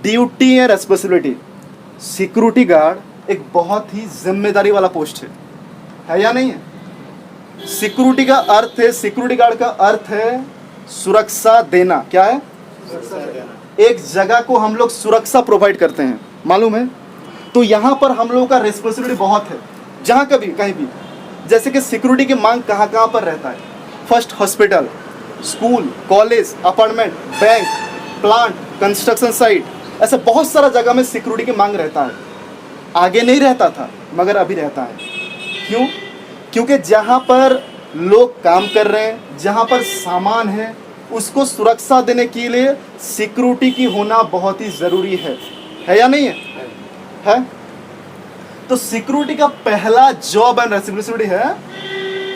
Duty है, responsibility. Security guard एक बहुत ही जिम्मेदारी वाला पोस्ट है या नहीं है? सिक्योरिटी का अर्थ है, सिक्योरिटी गार्ड का अर्थ है सुरक्षा देना। क्या है? एक जगह को हम लोग सुरक्षा प्रोवाइड करते हैं, मालूम है? तो यहाँ पर हम लोगों का रिस्पॉन्सिबिलिटी बहुत है, जहाँ कभी कहीं भी। जैसे कि सिक्योरिटी की मांग कहाँ कहाँ पर रहता है? First, hospital, school, college, apartment, bank, plant, construction site, ऐसे बहुत सारा जगह में सिक्योरिटी की मांग रहता है। आगे नहीं रहता था मगर अभी रहता है। क्यों? क्योंकि जहाँ पर लोग काम कर रहे हैं, जहाँ पर सामान है, उसको सुरक्षा देने के लिए सिक्योरिटी की होना बहुत ही ज़रूरी है या नहीं है? तो सिक्योरिटी का पहला जॉब एंड रेस्पॉन्सिबिलिटी है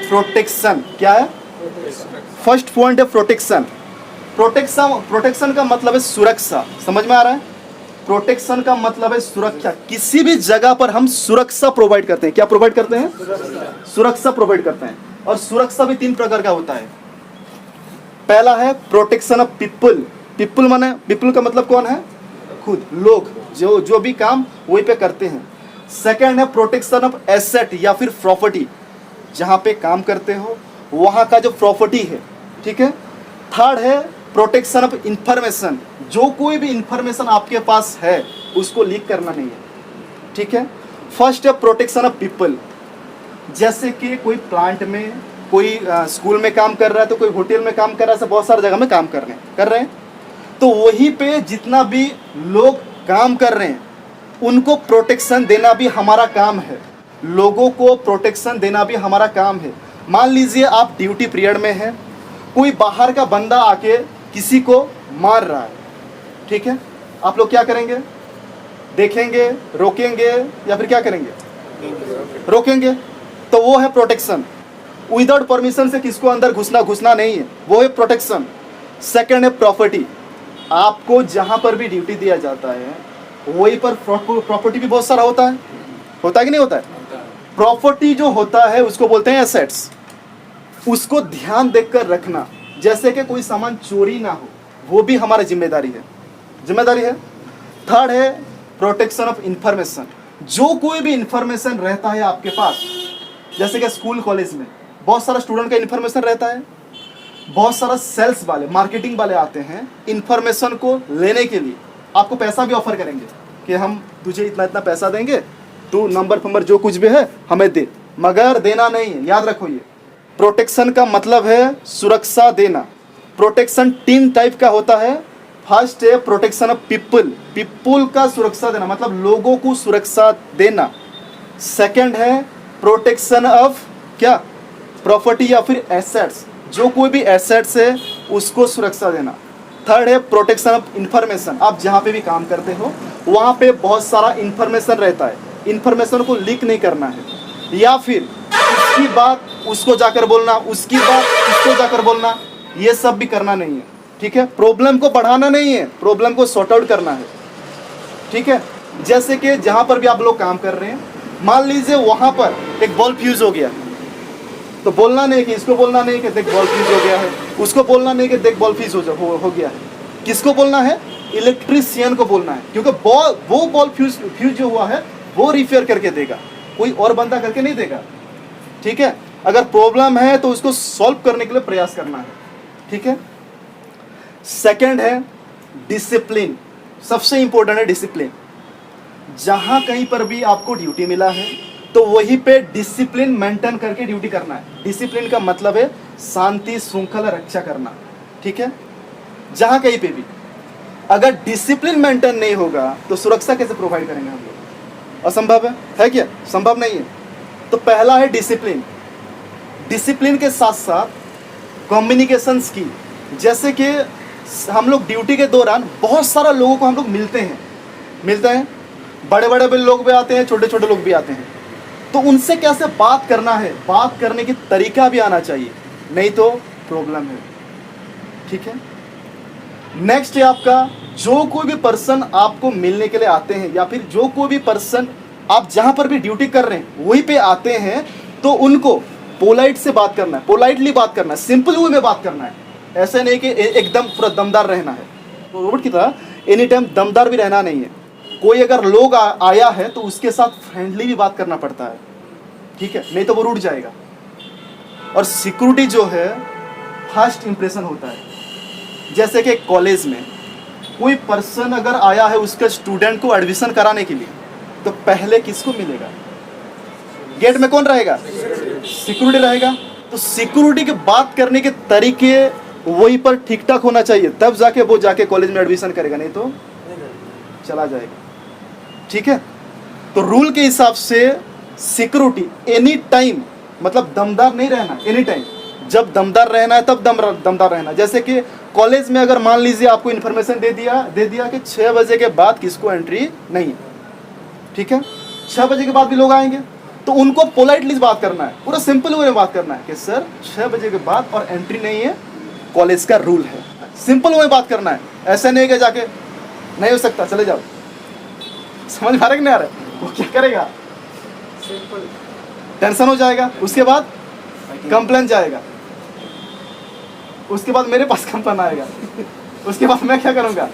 प्रोटेक्शन। क्या है? फर्स्ट पॉइंट है प्रोटेक्शन। प्रोटेक्शन का मतलब है सुरक्षा। समझ में आ रहा है? प्रोटेक्शन का मतलब है सुरक्षा। किसी भी जगह पर हम सुरक्षा प्रोवाइड करते हैं। क्या प्रोवाइड करते हैं? सुरक्षा प्रोवाइड करते हैं। और सुरक्षा भी 3 प्रकार का होता है। पहला है प्रोटेक्शन ऑफ पीपल। पीपल माने, पीपल का मतलब कौन है? खुद, लोग, जो भी काम वही पे करते हैं। सेकंड है प्रोटेक्शन ऑफ एसेट या फिर प्रॉपर्टी, जहाँ पे काम करते हो वहाँ का जो प्रॉपर्टी है, ठीक है। थर्ड है प्रोटेक्शन ऑफ इंफॉर्मेशन, जो कोई भी इंफॉर्मेशन आपके पास है उसको लीक करना नहीं है, ठीक है। फर्स्ट है प्रोटेक्शन ऑफ पीपल, जैसे कि कोई प्लांट में, कोई स्कूल में काम कर रहा है, तो कोई होटल में काम कर रहा है, ऐसे बहुत सारी जगह में काम कर रहे हैं। तो वहीं पे जितना भी लोग काम कर रहे हैं उनको प्रोटेक्शन देना भी हमारा काम है। लोगों को प्रोटेक्शन देना भी हमारा काम है। मान लीजिए आप ड्यूटी पीरियड में हैं, कोई बाहर का बंदा आके किसी को मार रहा है, ठीक है, आप लोग क्या करेंगे? देखेंगे, रोकेंगे या फिर क्या करेंगे? रोकेंगे। तो वो है प्रोटेक्शन। विदाउट परमिशन से किसको अंदर घुसना नहीं है, वो है प्रोटेक्शन। सेकंड है प्रॉपर्टी। आपको जहां पर भी ड्यूटी दिया जाता है वहीं पर प्रॉपर्टी भी बहुत सारा होता है कि नहीं होता है? प्रॉपर्टी जो होता है उसको बोलते हैं एसेट्स। उसको ध्यान देकर रखना, जैसे कि कोई सामान चोरी ना हो, वो भी हमारी जिम्मेदारी है। थर्ड है प्रोटेक्शन ऑफ इंफॉर्मेशन। जो कोई भी इंफॉर्मेशन रहता है आपके पास, जैसे कि स्कूल कॉलेज में बहुत सारा स्टूडेंट का इंफॉर्मेशन रहता है, बहुत सारा सेल्स वाले, मार्केटिंग वाले आते हैं इंफॉर्मेशन को लेने के लिए। आपको पैसा भी ऑफर करेंगे कि हम तुझे इतना पैसा देंगे, तू नंबर जो कुछ भी है हमें दे, मगर देना नहीं है। याद रखो, ये प्रोटेक्शन का मतलब है सुरक्षा देना। प्रोटेक्शन 3 टाइप का होता है। फर्स्ट है प्रोटेक्शन ऑफ पीपल का सुरक्षा देना, मतलब लोगों को सुरक्षा देना। सेकंड है प्रोटेक्शन ऑफ क्या? प्रॉपर्टी या फिर एसेट्स, जो कोई भी एसेट्स है उसको सुरक्षा देना। थर्ड है प्रोटेक्शन ऑफ इंफॉर्मेशन। आप जहाँ पे भी काम करते हो वहाँ पे बहुत सारा इंफॉर्मेशन रहता है, इंफॉर्मेशन को लीक नहीं करना है, या फिर उसकी बात उसको जाकर बोलना, उसकी बात उसको जाकर बोलना, ये सब भी करना नहीं है, ठीक है। प्रॉब्लम को बढ़ाना नहीं है, प्रॉब्लम को सॉर्ट आउट करना है, ठीक है। जैसे कि जहाँ पर भी आप लोग काम कर रहे हैं, मान लीजिए वहाँ पर एक बल्ब फ्यूज हो गया, तो बोलना नहीं कि इसको बोलना नहीं कि देख बल्ब फ्यूज हो गया है, उसको बोलना नहीं कि देख बल्ब फ्यूज हो गया है। किसको बोलना है? इलेक्ट्रीशियन को बोलना है, क्योंकि वो बल्ब फ्यूज जो हुआ है वो रिपेयर करके देगा, कोई और बंदा करके नहीं देगा, ठीक है। अगर प्रॉब्लम है तो उसको सॉल्व करने के लिए प्रयास करना है, ठीक है। सेकंड है डिसिप्लिन। सबसे इंपॉर्टेंट है डिसिप्लिन। जहां कहीं पर भी आपको ड्यूटी मिला है तो वहीं पे डिसिप्लिन मेंटेन करके ड्यूटी करना है। डिसिप्लिन का मतलब है शांति श्रृंखला रक्षा करना, ठीक है। जहां कहीं पे भी अगर डिसिप्लिन मेंटेन नहीं होगा तो सुरक्षा कैसे प्रोवाइड करेंगे हम लोग? असंभव है क्या? संभव नहीं है। तो पहला है डिसिप्लिन। डिसिप्लिन के साथ साथ कम्युनिकेशन की, जैसे कि हम लोग ड्यूटी के दौरान बहुत सारा लोगों को हम लोग मिलते हैं, बड़े बड़े भी लोग भी आते हैं, छोटे छोटे लोग भी आते हैं, तो उनसे कैसे बात करना है, बात करने की तरीका भी आना चाहिए, नहीं तो प्रॉब्लम है, ठीक है। नेक्स्ट है आपका, जो कोई भी पर्सन आपको मिलने के लिए आते हैं या फिर जो कोई भी पर्सन आप जहां पर भी ड्यूटी कर रहे हैं वहीं पे आते हैं, तो उनको पोलाइट से बात करना है, पोलाइटली बात करना है, सिंपल वे में बात करना है। ऐसे नहीं कि एकदम पूरा दमदार रहना है, तो रोबोट की तरह एनी टाइम दमदार भी रहना नहीं है। कोई अगर लोग आया है तो उसके साथ फ्रेंडली भी बात करना पड़ता है, ठीक है, नहीं तो वो रूठ जाएगा। और सिक्योरिटी जो है फर्स्ट इंप्रेशन होता है। जैसे कि कॉलेज में कोई पर्सन अगर आया है उसके स्टूडेंट को एडमिशन कराने के लिए, तो पहले किसको मिलेगा? गेट में कौन रहेगा? सिक्योरिटी रहेगा। तो सिक्योरिटी के बात करने के तरीके वही पर ठीक ठाक होना चाहिए, तब जाके वो जाके कॉलेज में एडमिशन करेगा, नहीं तो चला जाएगा। ठीक है, तो रूल के हिसाब से सिक्योरिटी एनी टाइम, मतलब दमदार नहीं रहना, एनी टाइम। जब दमदार रहना है तब दमदार रहना। जैसे कि कॉलेज में अगर मान लीजिए आपको इन्फॉर्मेशन दे दिया कि 6 बजे के बाद किसको एंट्री नहीं है, ठीक है, 6 बजे के बाद भी लोग आएंगे, तो उनको पोलाइटली बात करना है, पूरा सिंपल वे में बात करना है कि सर 6 बजे के बाद और एंट्री नहीं है, कॉलेज का रूल है। सिंपल वे में बात करना है, ऐसा नहीं कि जाके नहीं हो सकता चले जाओ। समझ में आ रहा है कि नहीं आ रहा है? वो क्या करेगा? टेंशन हो जाएगा, उसके बाद कंप्लेन जाएगा, उसके बाद मेरे पास कंप्लेन आएगा, उसके बाद मैं क्या करूंगा?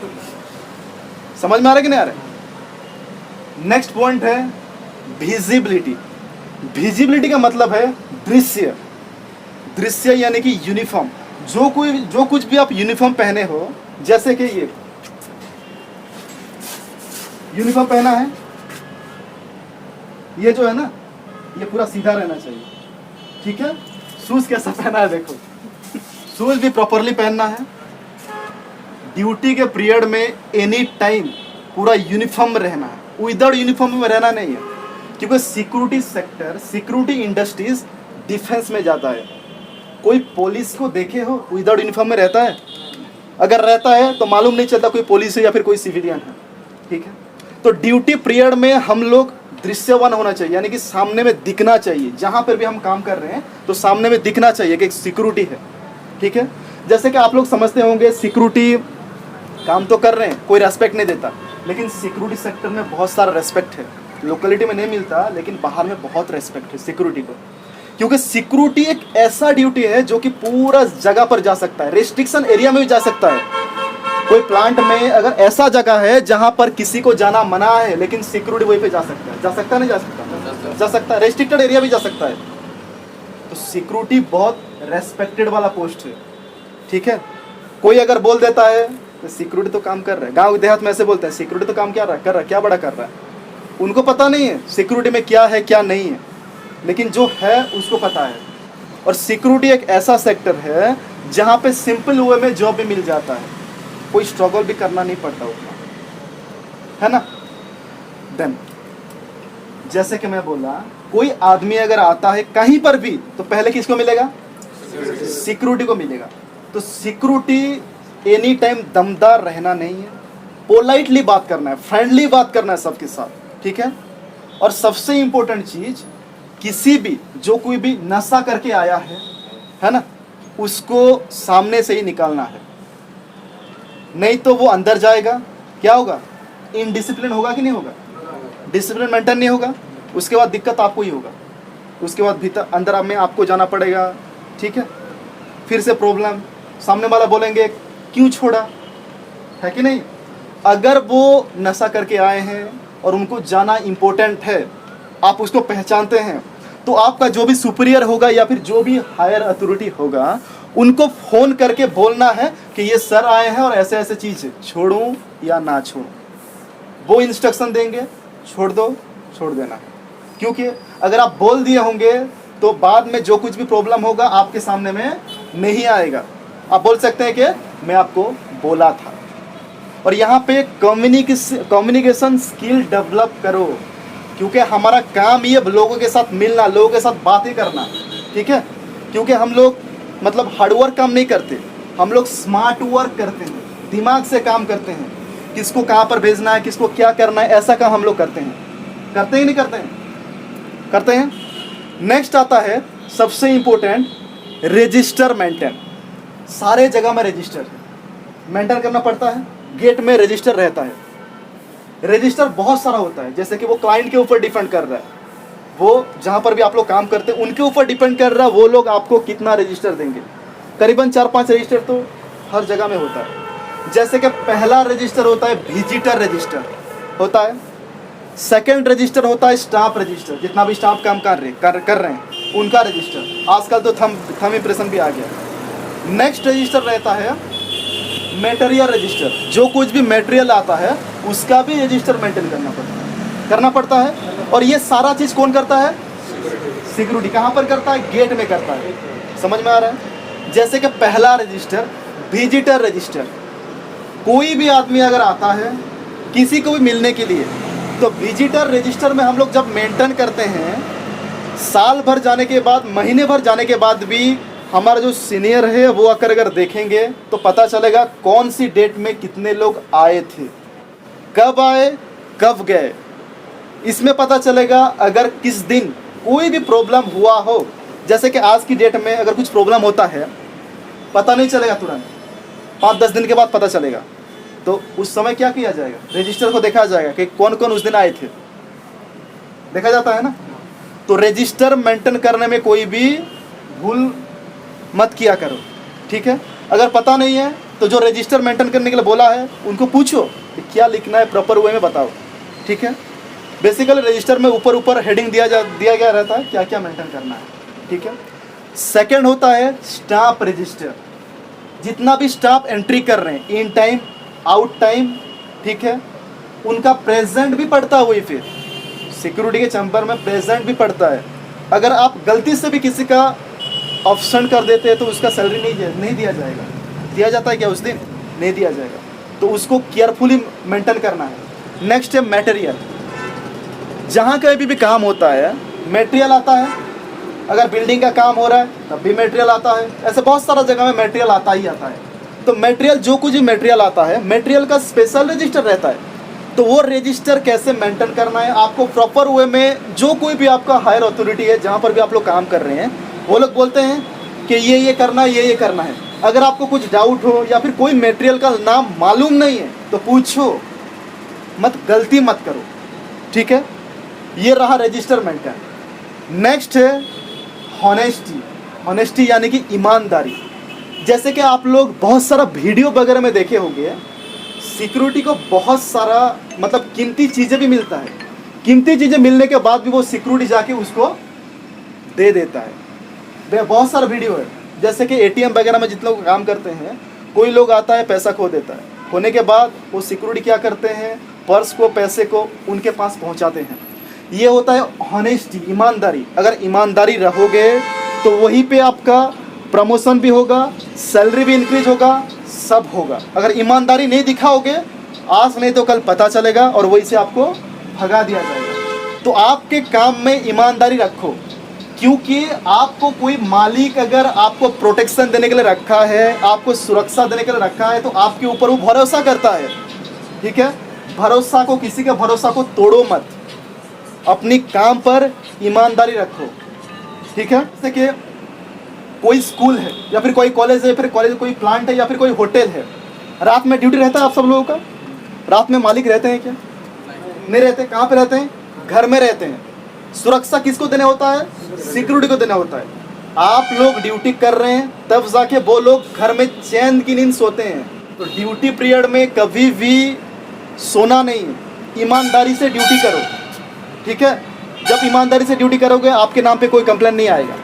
समझ में आ रहा है कि नहीं आ रहा है? नेक्स्ट पॉइंट है विजिबिलिटी। विजिबिलिटी का मतलब है दृश्य। दृश्य यानी कि यूनिफॉर्म। जो कुछ भी आप यूनिफॉर्म पहने हो, जैसे कि ये यूनिफॉर्म पहना है, ये जो है ना, ये पूरा सीधा रहना चाहिए, ठीक है। शूज कैसा पहना है देखो, शूज भी प्रॉपरली पहनना है। ड्यूटी के पीरियड में एनी टाइम पूरा यूनिफॉर्म में रहना है, विदाउट यूनिफॉर्म में रहना नहीं है, क्योंकि security sector, security industries defence में जाता है। कोई पुलिस को देखे हो विदाउट यूनिफॉर्म में रहता है? अगर रहता है तो मालूम नहीं चलता कोई पुलिस है या फिर कोई सिविलियन है, ठीक है। तो ड्यूटी पीरियड में हम लोग दृश्यवान होना चाहिए, यानी कि सामने में दिखना चाहिए। जहां पर भी हम काम कर रहे हैं तो सामने में दिखना चाहिए कि एक सिक्योरिटी है, ठीक है। जैसे कि आप लोग समझते होंगे सिक्योरिटी काम तो कर रहे हैं, कोई रेस्पेक्ट नहीं देता, लेकिन सिक्योरिटी सेक्टर में बहुत सारा रेस्पेक्ट है। लोकेलिटी में नहीं मिलता, लेकिन बाहर में बहुत रेस्पेक्ट है सिक्योरिटी को, क्योंकि सिक्योरिटी एक ऐसा ड्यूटी है जो कि पूरा जगह पर जा सकता है, रेस्ट्रिक्शन एरिया में भी जा सकता है। कोई प्लांट में अगर ऐसा जगह है जहां पर किसी को जाना मना है, लेकिन सिक्योरिटी वहीं पे जा सकता है, नहीं जा सकता? जा सकता है, रेस्ट्रिक्टेड एरिया भी जा सकता है। तो सिक्योरिटी बहुत रेस्पेक्टेड वाला पोस्ट है, ठीक है। कोई अगर बोल देता है तो सिक्योरिटी तो काम कर रहा है, गांव देहात में ऐसे बोलते हैं सिक्योरिटी तो काम क्या कर रहा है, क्या बड़ा कर रहा है। उनको पता नहीं है सिक्योरिटी में क्या है क्या नहीं है, लेकिन जो है उसको पता है। और सिक्योरिटी एक ऐसा सेक्टर है जहां पे सिंपल वे में जॉब भी मिल जाता है, कोई स्ट्रगल भी करना नहीं पड़ता उतना, है ना। देन जैसे कि मैं बोला, कोई आदमी अगर आता है कहीं पर भी तो पहले किसको मिलेगा? सिक्योरिटी को मिलेगा। तो सिक्योरिटी एनी टाइम दमदार रहना नहीं है, पोलाइटली बात करना है, फ्रेंडली बात करना है सबके साथ, ठीक है। और सबसे इंपॉर्टेंट चीज, किसी भी जो कोई भी नशा करके आया है ना, उसको सामने से ही निकालना है, नहीं तो वो अंदर जाएगा, क्या होगा? इनडिसिप्लिन होगा कि नहीं होगा? डिसिप्लिन मेंटेन नहीं होगा, उसके बाद दिक्कत आपको ही होगा, उसके बाद भीतर अंदर में आपको जाना पड़ेगा, ठीक है। फिर से प्रॉब्लम, सामने वाला बोलेंगे क्यों छोड़ा, है कि नहीं। अगर वो नशा करके आए हैं और उनको जाना इम्पोर्टेंट है, आप उसको पहचानते हैं, तो आपका जो भी सुपीरियर होगा या फिर जो भी हायर अथॉरिटी होगा, उनको फ़ोन करके बोलना है कि ये सर आए हैं और ऐसे ऐसे चीज़ छोड़ूं या ना छोड़ूं। वो इंस्ट्रक्शन देंगे, छोड़ दो, छोड़ देना। क्योंकि अगर आप बोल दिए होंगे तो बाद में जो कुछ भी प्रॉब्लम होगा आपके सामने में नहीं आएगा। आप बोल सकते हैं कि मैं आपको बोला था। और यहाँ पे कम्युनिकेशन स्किल डेवलप करो, क्योंकि हमारा काम ये लोगों के साथ मिलना, लोगों के साथ बातें करना, ठीक है। क्योंकि हम लोग मतलब हार्डवर्क काम नहीं करते, हम लोग स्मार्ट वर्क करते हैं, दिमाग से काम करते हैं। किसको कहाँ पर भेजना है, किसको क्या करना है, ऐसा काम हम लोग करते हैं। करते ही नहीं करते हैं? करते हैं। नेक्स्ट आता है सबसे इम्पोर्टेंट, रजिस्टर मेंटेन। सारे जगह में रजिस्टर मेंटेन करना पड़ता है। गेट में रजिस्टर रहता है। रजिस्टर बहुत सारा होता है, जैसे कि वो क्लाइंट के ऊपर डिपेंड कर रहा है, वो जहाँ पर भी आप लोग काम करते हैं उनके ऊपर डिपेंड कर रहा है वो लोग आपको कितना रजिस्टर देंगे। करीबन 4-5 रजिस्टर तो हर जगह में होता है। जैसे कि पहला रजिस्टर होता है विजिटर रजिस्टर होता है, सेकंड रजिस्टर होता है स्टाफ रजिस्टर, जितना भी स्टाफ काम कर रहे हैं उनका रजिस्टर, आजकल तो थंब इम्प्रेशन भी आ गया। नेक्स्ट रजिस्टर रहता है मटेरियल रजिस्टर, जो कुछ भी मटेरियल आता है उसका भी रजिस्टर मेंटेन करना पड़ता है। और ये सारा चीज़ कौन करता है? सिक्योरिटी। कहाँ पर करता है? गेट में करता है। समझ में आ रहा है? जैसे कि पहला रजिस्टर विजिटर रजिस्टर, कोई भी आदमी अगर आता है किसी को भी मिलने के लिए, तो विजिटर रजिस्टर में हम लोग जब मेंटेन करते हैं, साल भर जाने के बाद, महीने भर जाने के बाद भी हमारा जो सीनियर है वो आकर अगर देखेंगे तो पता चलेगा कौन सी डेट में कितने लोग आए थे, कब आए, कब गए। इसमें पता चलेगा अगर किस दिन कोई भी प्रॉब्लम हुआ हो, जैसे कि आज की डेट में अगर कुछ प्रॉब्लम होता है पता नहीं चलेगा, तुरंत 5-10 दिन के बाद पता चलेगा। तो उस समय क्या किया जाएगा? रजिस्टर को देखा जाएगा कि कौन कौन उस दिन आए थे, देखा जाता है ना। तो रजिस्टर मेंटेन करने में कोई भी भूल मत किया करो, ठीक है। अगर पता नहीं है तो जो रजिस्टर मेंटेन करने के लिए बोला है उनको पूछो कि क्या लिखना है, प्रॉपर वे में बताओ, ठीक है। बेसिकली रजिस्टर में ऊपर हेडिंग दिया गया रहता है क्या क्या मेंटेन करना है, ठीक है। सेकंड होता है स्टाफ रजिस्टर, जितना भी स्टाफ एंट्री कर रहे हैं, इन टाइम आउट टाइम, ठीक है, उनका प्रेजेंट भी पड़ता है। वही फिर सिक्योरिटी के चैम्बर में प्रेजेंट भी पड़ता है। अगर आप गलती से भी किसी का ऑप्शन कर देते हैं तो उसका सैलरी नहीं दिया जाएगा। दिया जाता है क्या उस दिन? नहीं दिया जाएगा। तो उसको केयरफुली मेंटेन करना है। नेक्स्ट है मटेरियल। जहाँ कहीं भी काम होता है मटेरियल आता है। अगर बिल्डिंग का काम हो रहा है तब भी मटेरियल आता है। ऐसे बहुत सारा जगह में मटेरियल आता ही आता है। तो मटेरियल, जो कुछ भी मटेरियल आता है, मटेरियल का स्पेशल रजिस्टर रहता है। तो वो रजिस्टर कैसे मेंटेन करना है आपको प्रॉपर वे में। जो कोई भी आपका हायर अथॉरिटी है, जहाँ पर भी आप लोग काम कर रहे हैं, वो लोग बोलते हैं कि ये करना है, ये करना है। अगर आपको कुछ डाउट हो या फिर कोई मटेरियल का नाम मालूम नहीं है तो पूछो मत, गलती मत करो, ठीक है। ये रहा रजिस्टर मेंटेन। नेक्स्ट है हॉनेस्टी। हॉनेस्टी यानी कि ईमानदारी। जैसे कि आप लोग बहुत सारा वीडियो वगैरह में देखे होंगे, सिक्योरिटी को बहुत सारा मतलब कीमती चीज़ें भी मिलता है। कीमती चीज़ें मिलने के बाद भी वो सिक्योरिटी जाके उसको दे देता है। बहुत सारा वीडियो है। जैसे कि एटीएम वगैरह में जितने लोग काम करते हैं, कोई लोग आता है पैसा खो देता है। खोने के बाद वो सिक्योरिटी क्या करते हैं, पर्स को, पैसे को उनके पास पहुंचाते हैं। ये होता है हॉनेस्टी, ईमानदारी। अगर ईमानदारी रहोगे तो वहीं पे आपका प्रमोशन भी होगा, सैलरी भी इंक्रीज होगा, सब होगा। अगर ईमानदारी नहीं दिखाओगे, आज नहीं तो कल पता चलेगा और वहीं से आपको भगा दिया जाएगा। तो आपके काम में ईमानदारी रखो, क्योंकि आपको कोई मालिक अगर आपको प्रोटेक्शन देने के लिए रखा है, आपको सुरक्षा देने के लिए रखा है, तो आपके ऊपर वो भरोसा करता है, ठीक है। भरोसा को, किसी के भरोसा को तोड़ो मत, अपनी काम पर ईमानदारी रखो, ठीक है। जैसे कि कोई स्कूल है या फिर कोई कॉलेज है या फिर कॉलेज कोई प्लांट है या फिर कोई होटल है, रात में ड्यूटी रहता है आप सब लोगों का। रात में मालिक रहते हैं क्या? नहीं रहते। कहाँ पे रहते हैं? घर में रहते हैं। सुरक्षा किसको देना होता है? सिक्योरिटी को देना होता है। आप लोग ड्यूटी कर रहे हैं तब जाके वो लोग घर में चैन की नींद सोते हैं। तो ड्यूटी पीरियड में कभी भी सोना नहीं है, ईमानदारी से ड्यूटी करो, ठीक है। जब ईमानदारी से ड्यूटी करोगे आपके नाम पे कोई कंप्लेंट नहीं आएगा।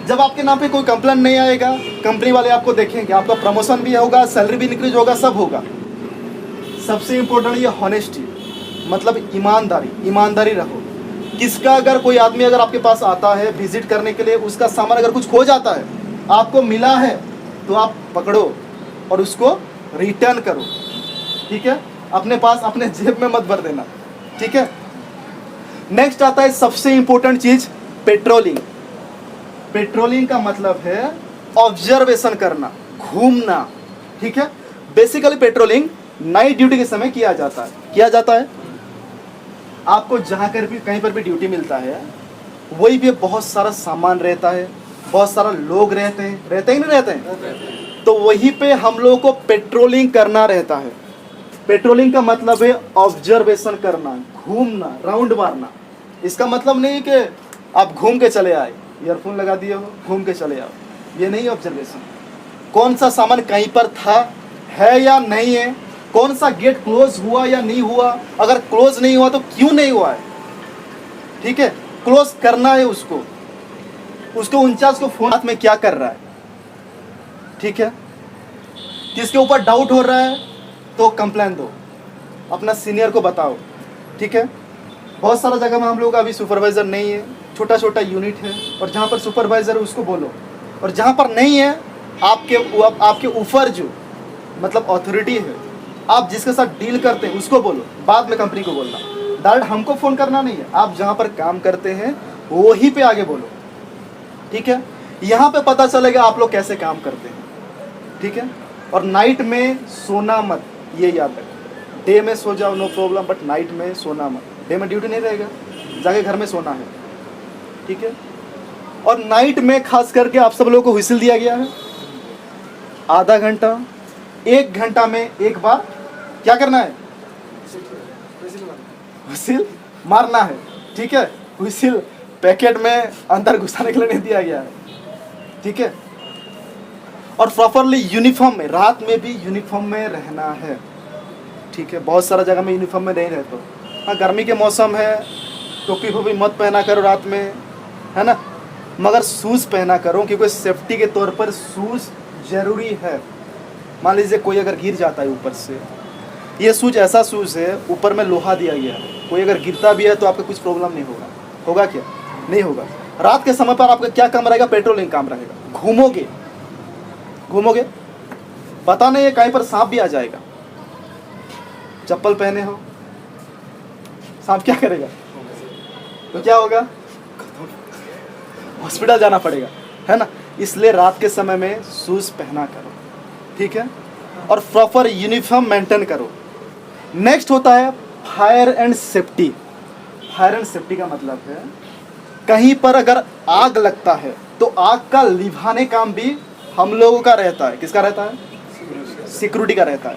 जब आपके नाम पे कोई कंप्लेंट नहीं आएगा, कंपनी वाले आपको देखेंगे, आपका प्रमोशन भी होगा, सैलरी भी इंक्रीज होगा, सब होगा। सबसे इम्पोर्टेंट ये हॉनेस्टी, मतलब ईमानदारी। ईमानदारी रहो। किसका, अगर कोई आदमी अगर आपके पास आता है विजिट करने के लिए, उसका सामान अगर कुछ खो जाता है, आपको मिला है तो आप पकड़ो और उसको रिटर्न करो, ठीक है। अपने पास, अपने जेब में मत भर देना, ठीक है। नेक्स्ट आता है सबसे इंपॉर्टेंट चीज, पेट्रोलिंग। पेट्रोलिंग का मतलब है ऑब्जर्वेशन करना, घूमना, ठीक है। बेसिकली पेट्रोलिंग नाइट ड्यूटी के समय किया जाता है। आपको जहाँ कर भी कहीं पर भी ड्यूटी मिलता है, वही भी बहुत सारा सामान रहता है, बहुत सारा लोग रहते हैं ही नहीं रहते हैं। तो वहीं पे हम लोगों को पेट्रोलिंग करना रहता है। पेट्रोलिंग का मतलब है ऑब्जर्वेशन करना, घूमना, राउंड मारना। इसका मतलब नहीं कि आप घूम के चले आए, ईयरफोन लगा दिए हो, घूम के चले आओ, ये नहीं ऑब्जर्वेशन। कौन सा सामान कहीं पर था, है या नहीं है, कौन सा गेट क्लोज हुआ या नहीं हुआ, अगर क्लोज नहीं हुआ तो क्यों नहीं हुआ है, ठीक है, क्लोज करना है उसको 49 को फोन हाथ में क्या कर रहा है, ठीक है, किसके ऊपर डाउट हो रहा है तो कंप्लेन दो, अपना सीनियर को बताओ, ठीक है। बहुत सारा जगह में हम लोग का अभी सुपरवाइजर नहीं है, छोटा छोटा यूनिट है, और जहाँ पर सुपरवाइजर है उसको बोलो, और जहाँ पर नहीं है आपके ऊपर जो मतलब अथॉरिटी है, आप जिसके साथ डील करते हैं उसको बोलो, बाद में कंपनी को बोलना, डायरेक्ट हमको फ़ोन करना नहीं है, आप जहाँ पर काम करते हैं वहीं पे आगे बोलो, ठीक है। यहाँ पे पता चलेगा आप लोग कैसे काम करते हैं, ठीक है। और नाइट में सोना मत, ये याद रखो, डे में सो जाओ नो प्रॉब्लम, बट नाइट में सोना मत, डे में ड्यूटी नहीं रहेगा, जाके घर में सोना है, ठीक है। और नाइट में खास करके आप सब लोगों को व्हिसिल दिया गया है, आधा घंटा 1 घंटा में एक बार क्या करना है, व्हिसिल मारना है, ठीक है। व्हिसिल पैकेट में अंदर घुसाने के लिए नहीं दिया गया है, ठीक है। और प्रॉपरली यूनिफॉर्म में, रात में भी यूनिफॉर्म में रहना है, ठीक है। बहुत सारा जगह में यूनिफॉर्म में नहीं रहते, हाँ गर्मी के मौसम है, टोपी फोपी मत पहना करो रात में, है ना, मगर शूज़ पहना करो, क्योंकि सेफ्टी के तौर पर शूज़ ज़रूरी है। मान लीजिए कोई अगर गिर जाता है ऊपर से, ये शूज़ ऐसा शूज़ है ऊपर में लोहा दिया गया है, कोई अगर गिरता भी है तो आपको कुछ प्रॉब्लम नहीं होगा, होगा क्या, नहीं होगा। रात के समय पर आपका क्या काम रहेगा, पेट्रोलिंग काम रहेगा, घूमोगे घूमोगे, पता नहीं है कहीं पर सांप भी आ जाएगा, चप्पल पहने हो, सांप क्या करेगा, तो क्या होगा, हॉस्पिटल जाना पड़ेगा, है ना। इसलिए रात के समय में शूज़ पहना करो, ठीक है, और प्रॉपर यूनिफॉर्म मेंटेन करो। नेक्स्ट होता है fire and safety. Fire and safety का मतलब है कहीं पर अगर आग लगता है तो आग का लिभाने काम भी हम लोगों का रहता है, किसका रहता है, सिक्योरिटी का रहता है।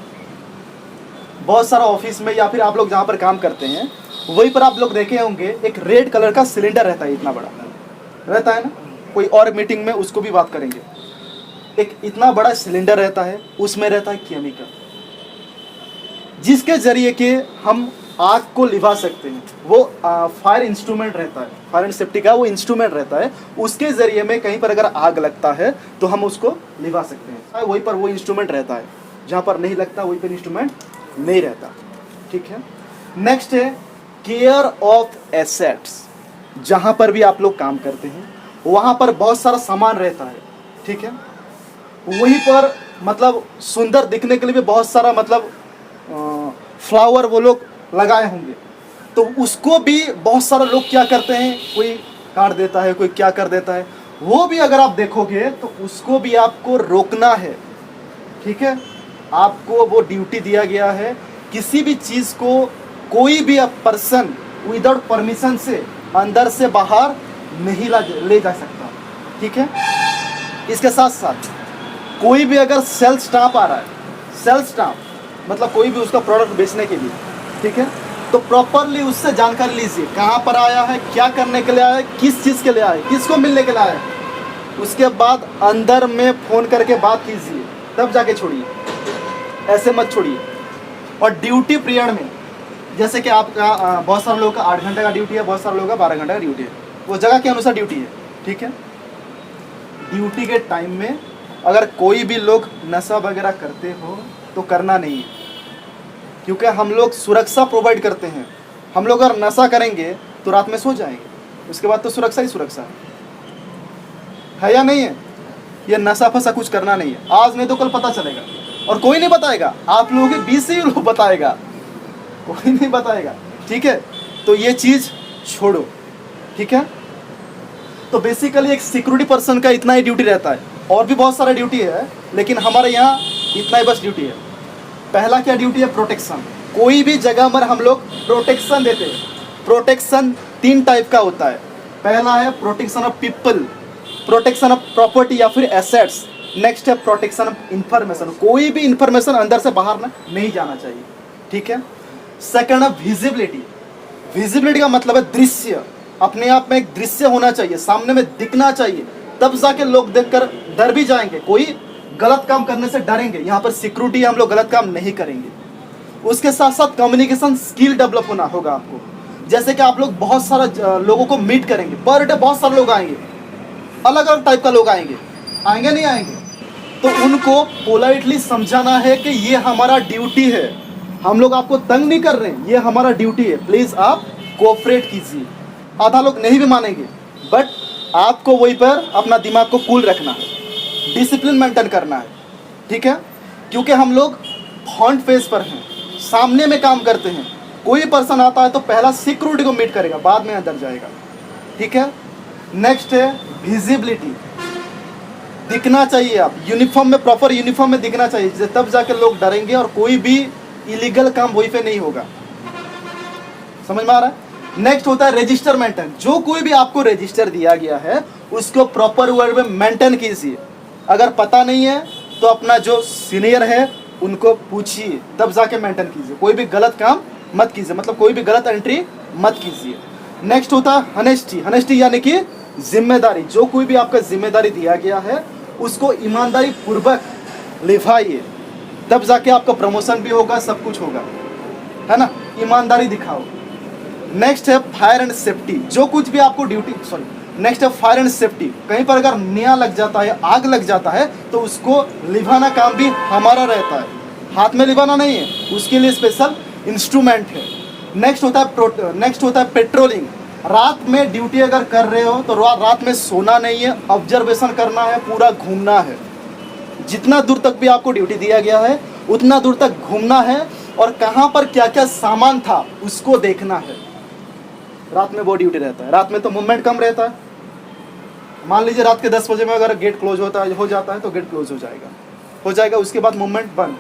बहुत सारा ऑफिस में या फिर आप लोग जहाँ पर काम करते हैं वहीं पर आप लोग देखे होंगे एक रेड कलर का सिलेंडर रहता है, इतना बड़ा रहता है ना, कोई और मीटिंग में उसको भी बात करेंगे। एक इतना बड़ा सिलेंडर रहता है, उसमें रहता है केमिकल, जिसके जरिए के हम आग को लिभा सकते हैं। वो फायर इंस्ट्रूमेंट रहता है, फायर एंड सेफ्टी का वो इंस्ट्रूमेंट रहता है, उसके जरिए में कहीं पर अगर आग लगता है तो हम उसको लिभा सकते हैं। वहीं पर वो इंस्ट्रूमेंट रहता है, जहाँ पर नहीं लगता वहीं पर इंस्ट्रूमेंट नहीं रहता, ठीक है। नेक्स्ट है केयर ऑफ एसेट्स। जहाँ पर भी आप लोग काम करते हैं वहाँ पर बहुत सारा सामान रहता है, ठीक है। वहीं पर मतलब सुंदर दिखने के लिए भी बहुत सारा मतलब फ्लावर वो लोग लगाए होंगे, तो उसको भी बहुत सारे लोग क्या करते हैं, कोई काट देता है, कोई क्या कर देता है। वो भी अगर आप देखोगे तो उसको भी आपको रोकना है, ठीक है। आपको वो ड्यूटी दिया गया है, किसी भी चीज़ को कोई भी पर्सन विदाउट परमिशन से अंदर से बाहर नहीं ले जा सकता, ठीक है। इसके साथ साथ कोई भी अगर सेल्स स्टाफ आ रहा है, सेल्स स्टाफ मतलब कोई भी उसका प्रोडक्ट बेचने के लिए, ठीक है, तो प्रॉपरली उससे जानकारी लीजिए, कहाँ पर आया है, क्या करने के लिए आया है, किस चीज़ के लिए आया है, किसको मिलने के लिए आया है। उसके बाद अंदर में फ़ोन करके बात कीजिए, तब जाके छोड़िए, ऐसे मत छोड़िए। और ड्यूटी पीरियड में जैसे कि आपका बहुत सारे लोगों का 8 घंटे का ड्यूटी है, बहुत सारे लोगों का 12 घंटे का ड्यूटी है, वो जगह के अनुसार ड्यूटी है, ठीक है। ड्यूटी के टाइम में अगर कोई भी लोग नशा वगैरह करते हो तो करना नहीं है, क्योंकि हम लोग सुरक्षा प्रोवाइड करते हैं। हम लोग अगर नशा करेंगे तो रात में सो जाएंगे, उसके बाद तो सुरक्षा ही सुरक्षा है या नहीं है। ये नशा फसा कुछ करना नहीं है, आज नहीं तो कल पता चलेगा, और कोई नहीं बताएगा, आप लोगों के बीच से ही लोग बताएगा, कोई नहीं बताएगा, ठीक है। तो ये चीज़ छोड़ो, ठीक है। तो बेसिकली एक सिक्योरिटी पर्सन का इतना ही ड्यूटी रहता है, और भी बहुत सारा ड्यूटी है, लेकिन हमारे यहाँ इतना ही बस ड्यूटी है। पहला क्या ड्यूटी है, प्रोटेक्शन। कोई भी जगह पर हम लोग प्रोटेक्शन देते हैं। प्रोटेक्शन 3 टाइप का होता है। पहला है protection of people, protection of property या फिर एसेट्स। नेक्स्ट है प्रोटेक्शन ऑफ इंफॉर्मेशन, कोई भी इंफॉर्मेशन अंदर से बाहर ना नहीं जाना चाहिए, ठीक है। सेकंड है विजिबिलिटी। विजिबिलिटी का मतलब है दृश्य, अपने आप में एक दृश्य होना चाहिए, सामने में दिखना चाहिए, तब जाके लोग देखकर डर भी जाएंगे। कोई गलत काम करने से डरेंगे। यहाँ पर सिक्योरिटी हम लोग गलत काम नहीं करेंगे। उसके साथ साथ कम्युनिकेशन स्किल डेवलप होना होगा आपको। जैसे कि आप लोग बहुत सारा लोगों को मीट करेंगे, पर डे बहुत सारे लोग आएंगे, अलग अलग टाइप का लोग आएंगे, आएंगे नहीं आएंगे, तो उनको पोलाइटली समझाना है कि ये हमारा ड्यूटी है, हम लोग आपको तंग नहीं कर रहे हैं, ये हमारा ड्यूटी है, प्लीज़ आप कोऑपरेट कीजिए। आधा लोग नहीं भी मानेंगे, बट आपको वहीं पर अपना दिमाग को कूल रखना है, डिसिप्लिन मेंटेन करना है, ठीक है। क्योंकि हम लोग फ्रंट फेस पर हैं, सामने में काम करते हैं। कोई पर्सन आता है तो पहला सिक्योरिटी को मीट करेगा, बाद में अंदर जाएगा, ठीक है। नेक्स्ट है विजिबिलिटी, दिखना चाहिए। आप यूनिफॉर्म में, प्रॉपर यूनिफॉर्म में दिखना चाहिए, तब जाके लोग डरेंगे और कोई भी इलीगल काम वहीं पे नहीं होगा। समझ में आ रहा है। नेक्स्ट होता है रजिस्टर मेंटेन। जो कोई भी आपको रजिस्टर दिया गया है उसको प्रॉपर वर्ड में मेंटेन कीजिए। अगर पता नहीं है तो अपना जो सीनियर है उनको पूछिए, तब जाके मेंटेन कीजिए। कोई भी गलत काम मत कीजिए, मतलब कोई भी गलत एंट्री मत कीजिए। नेक्स्ट होता है हनेस्टी। हनेस्टी यानी कि जिम्मेदारी। जो कोई भी आपका जिम्मेदारी दिया गया है उसको ईमानदारी पूर्वक निभाइए, तब जाके आपका प्रमोशन भी होगा, सब कुछ होगा, है ना। ईमानदारी दिखाओ। नेक्स्ट है फायर एंड सेफ्टी। जो कुछ भी आपको ड्यूटी, नेक्स्ट है फायर एंड सेफ्टी। कहीं पर अगर नियां लग जाता है, आग लग जाता है, तो उसको लिभाना काम भी हमारा रहता है। हाथ में लिभाना नहीं है, उसके लिए स्पेशल इंस्ट्रूमेंट है। नेक्स्ट होता है पेट्रोलिंग। रात में ड्यूटी अगर कर रहे हो तो रात में सोना नहीं है, ऑब्जर्वेशन करना है, पूरा घूमना है। जितना दूर तक भी आपको ड्यूटी दिया गया है उतना दूर तक घूमना है, और कहाँ पर क्या क्या सामान था उसको देखना है। रात में वो ड्यूटी रहता है। रात में तो मूवमेंट कम रहता है। मान लीजिए रात के 10 बजे में अगर गेट क्लोज हो जाता है तो गेट क्लोज हो जाएगा, उसके बाद मूवमेंट बंद।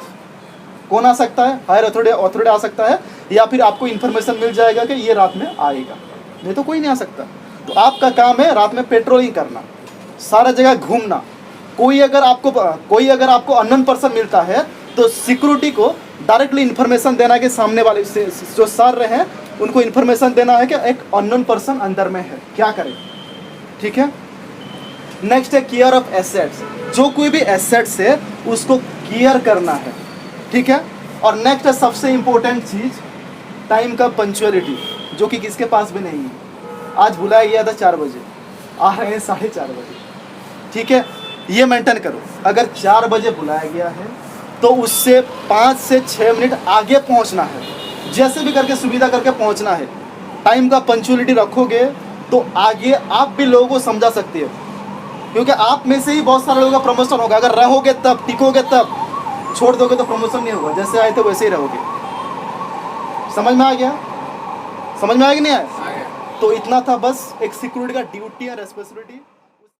कौन आ सकता है? हायर अथॉरिटी आ सकता है, या फिर आपको इन्फॉर्मेशन मिल जाएगा कि ये रात में आएगा, नहीं तो कोई नहीं आ सकता। तो आपका काम है रात में पेट्रोलिंग करना, सारा जगह घूमना। कोई अगर आपको अननोन पर्सन मिलता है तो सिक्योरिटी को डायरेक्टली इन्फॉर्मेशन देना है कि सामने वाले से जो सर रहे हैं उनको इन्फॉर्मेशन देना है कि एक अननोन पर्सन अंदर में है, क्या करें, ठीक है। नेक्स्ट है केयर ऑफ एसेट्स। जो कोई भी एसेट्स है उसको केयर करना है, ठीक है। और नेक्स्ट है सबसे इम्पोर्टेंट चीज़, टाइम का पंक्चुअलिटी, जो कि किसके पास भी नहीं है। आज बुलाया गया था 4 बजे, आ रहे हैं 4:30 बजे, ठीक है। ये मेंटेन करो। अगर 4 बजे बुलाया गया है तो उससे 5 से 6 मिनट आगे पहुंचना है, जैसे भी करके सुविधा करके पहुंचना है। टाइम का पंक्चुअलिटी रखोगे तो आगे आप भी लोगों को समझा सकते हो, क्योंकि आप में से ही बहुत सारे लोगों का प्रमोशन होगा। अगर रहोगे तब, टिकोगे तब, छोड़ दोगे तो प्रमोशन नहीं होगा। जैसे आए थे वैसे ही रहोगे। समझ में आ गया? समझ में आया कि नहीं आया? तो इतना था बस एक सिक्योरिटी का ड्यूटी और रेस्पॉन्सिबिलिटी।